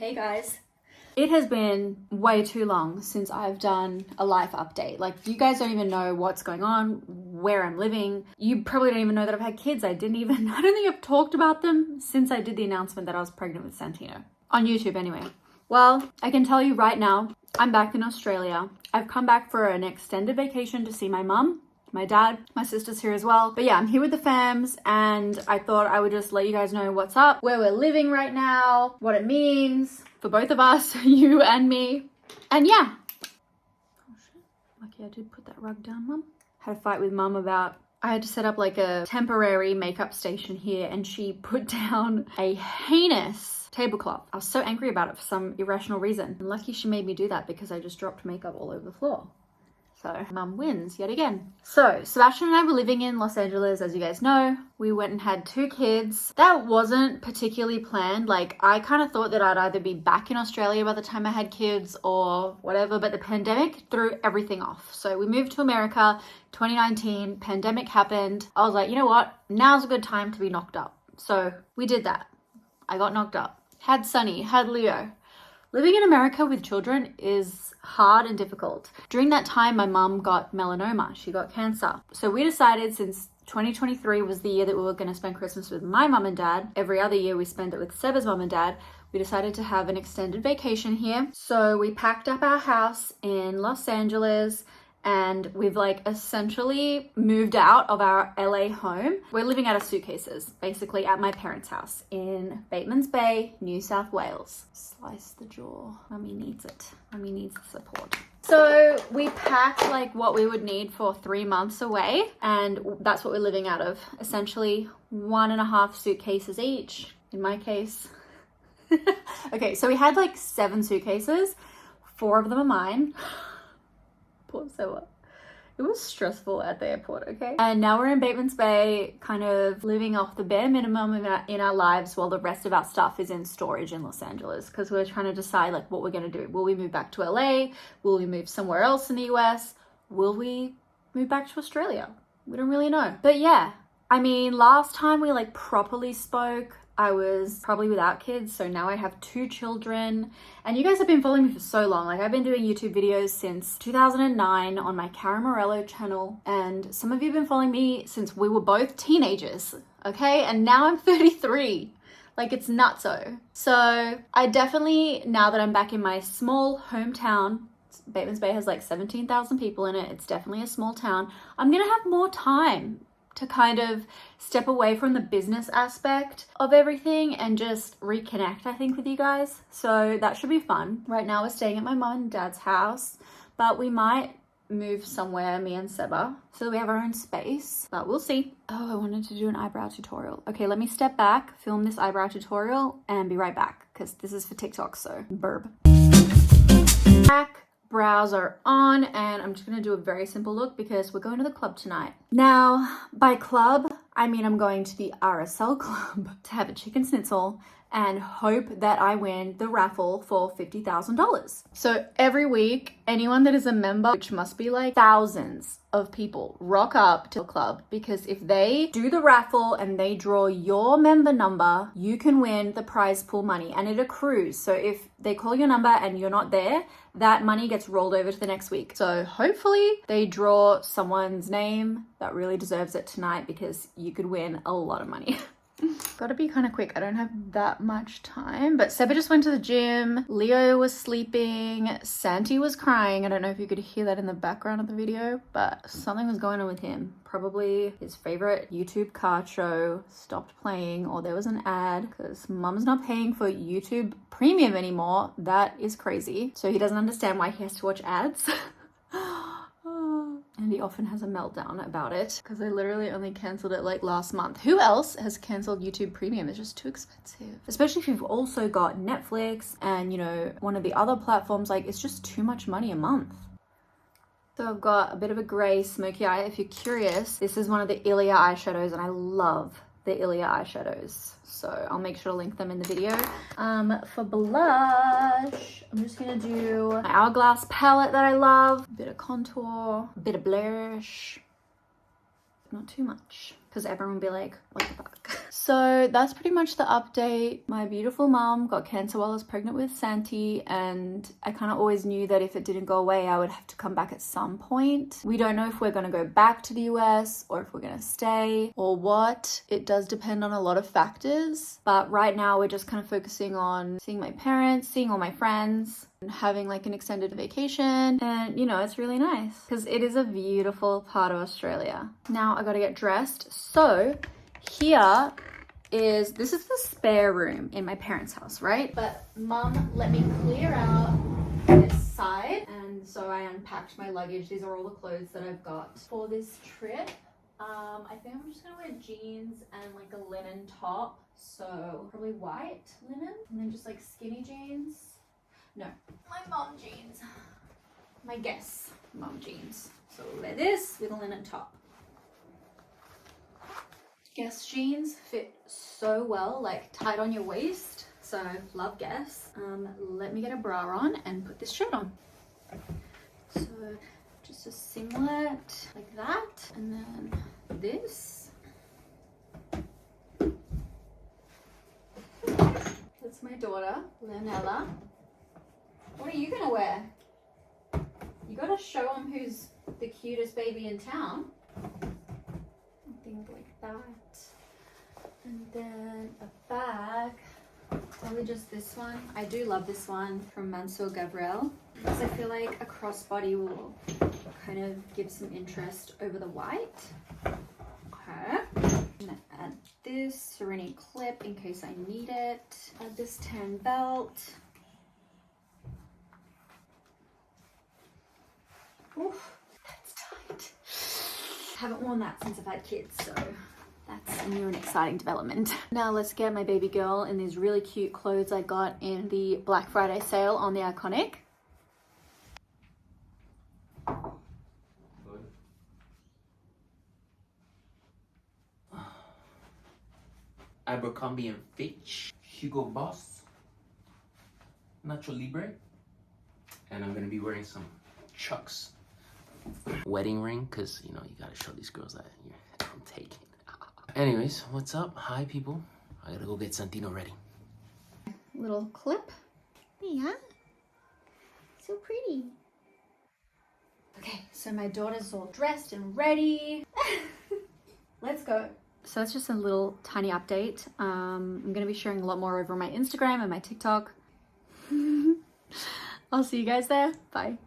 Hey guys. It has been way too long since I've done a life update. Like, you guys don't even know what's going on, where I'm living. You probably don't even know that I've had kids. I don't think I've talked about them since I did the announcement that I was pregnant with Santino. On YouTube anyway. Well, I can tell you right now, I'm back in Australia. I've come back for an extended vacation to see my mum, my dad, my sister's here as well. But yeah, I'm here with the fams and I thought I would just let you guys know what's up, where we're living right now, what it means for both of us, you and me. And yeah. Oh shit. Lucky I did put that rug down, Mum. Had a fight with Mum about, I had to set up like a temporary makeup station here and she put down a heinous tablecloth. I was so angry about it for some irrational reason. And lucky she made me do that because I just dropped makeup all over the floor. So Mum wins yet again. So Sebastian and I were living in Los Angeles, as you guys know. We went and had 2 kids. That wasn't particularly planned. Like, I kind of thought that I'd either be back in Australia by the time I had kids or whatever, but the pandemic threw everything off. So we moved to America, 2019, pandemic happened. I was like, you know what? Now's a good time to be knocked up. So we did that. I got knocked up. Had Sunny, had Leo. Living in America with children is hard and difficult. During that time, my mum got melanoma. She got cancer. So we decided, since 2023 was the year that we were going to spend Christmas with my mum and dad, every other year we spend it with Seba's mum and dad, we decided to have an extended vacation here. So we packed up our house in Los Angeles and we've like essentially moved out of our LA home. We're living out of suitcases, basically at my parents' house in Bateman's Bay, New South Wales. Slice the jaw. Mummy needs it. Mummy needs the support. So we packed like what we would need for 3 months away, and that's what we're living out of. Essentially 1.5 suitcases each, in my case. Okay, so we had like 7 suitcases. 4 of them are mine. Poor Seba. It was stressful at the airport, okay? And now we're in Bateman's Bay, kind of living off the bare minimum in our lives while the rest of our stuff is in storage in Los Angeles, because we're trying to decide like what we're going to do. Will we move back to LA? Will we move somewhere else in the US? Will we move back to Australia? We don't really know. But yeah, I mean, last time we like properly spoke, I was probably without kids, so now I have 2 children. And you guys have been following me for so long. Like, I've been doing YouTube videos since 2009 on my Morello channel, and some of you have been following me since we were both teenagers, okay? And now I'm 33. Like, it's nutso. So I definitely, now that I'm back in my small hometown, Bateman's Bay has like 17,000 people in it, it's definitely a small town, I'm gonna have more time to kind of step away from the business aspect of everything and just reconnect, I think, with you guys. So that should be fun. Right now we're staying at my mom and dad's house, but we might move somewhere, me and Seba, so that we have our own space, but we'll see. Oh, I wanted to do an eyebrow tutorial. Okay, let me step back, film this eyebrow tutorial, and be right back, because this is for TikTok, so burb. Back. Brows are on, and I'm just gonna do a very simple look because we're going to the club tonight. Now, by club, I mean I'm going to the RSL club to have a chicken schnitzel and hope that I win the raffle for $50,000. So every week, anyone that is a member, which must be like thousands of people, rock up to the club, because if they do the raffle and they draw your member number, you can win the prize pool money, and it accrues. So if they call your number and you're not there, that money gets rolled over to the next week. So hopefully they draw someone's name that really deserves it tonight, because you could win a lot of money. Gotta be kind of quick. I don't have that much time, but Seba just went to the gym. Leo was sleeping. Santi was crying. I don't know if you could hear that in the background of the video, but something was going on with him. Probably his favorite YouTube card show stopped playing, or there was an ad, because Mum's not paying for YouTube Premium anymore. That is crazy. So he doesn't understand why he has to watch ads. And he often has a meltdown about it, because I literally only cancelled it like last month. Who else has cancelled YouTube Premium? It's just too expensive. Especially if you've also got Netflix and, you know, one of the other platforms. Like, it's just too much money a month. So I've got a bit of a grey smoky eye. If you're curious, this is one of the Ilia eyeshadows, and I love the Ilia eyeshadows. So I'll make sure to link them in the video. For blush, I'm just gonna do my Hourglass palette that I love. A bit of contour, a bit of blush. Not too much. because everyone will be like, what the fuck? So that's pretty much the update. My beautiful mom got cancer while I was pregnant with Santi, and I kind of always knew that if it didn't go away, I would have to come back at some point. We don't know if we're going to go back to the US or if we're going to stay or what. It does depend on a lot of factors, but right now we're just kind of focusing on seeing my parents, seeing all my friends, and having like an extended vacation. And you know, it's really nice because it is a beautiful part of Australia. Now I got to get dressed. So here this is the spare room in my parents' house, right? But mum let me clear out this side, and so I unpacked my luggage. These are all the clothes that I've got for this trip. I think I'm just gonna wear jeans and like a linen top, so probably white linen, and then just like skinny jeans. No, my mom jeans. My guess mom jeans. So we'll wear this with a linen top. Guess jeans fit so well, like tight on your waist. So love Guess. Let me get a bra on and put this shirt on. So just a singlet like that, and then this. That's my daughter, Leonella. What are you gonna wear? You gotta show them who's the cutest baby in town. Something like that. And then a bag, probably just this one. I do love this one from Mansour Gabriel because I feel like a crossbody will kind of give some interest over the white. Okay. I'm gonna add this Serenity clip in case I need it. Add this tan belt. Oof, that's tight. Haven't worn that since I've had kids, so that's a new and exciting development. Now let's get my baby girl in these really cute clothes I got in the Black Friday sale on the Iconic. Abercrombie and Fitch, Hugo Boss, Nacho Libre, and I'm gonna be wearing some Chucks. Wedding ring, because you know you gotta show these girls that I'm taking. Anyways, what's up? Hi people. I gotta go get Santino ready. Little clip. Yeah. So pretty. Okay, so my daughter's all dressed and ready. Let's go. So that's just a little tiny update. I'm gonna be sharing a lot more over my Instagram and my TikTok. I'll see you guys there. Bye.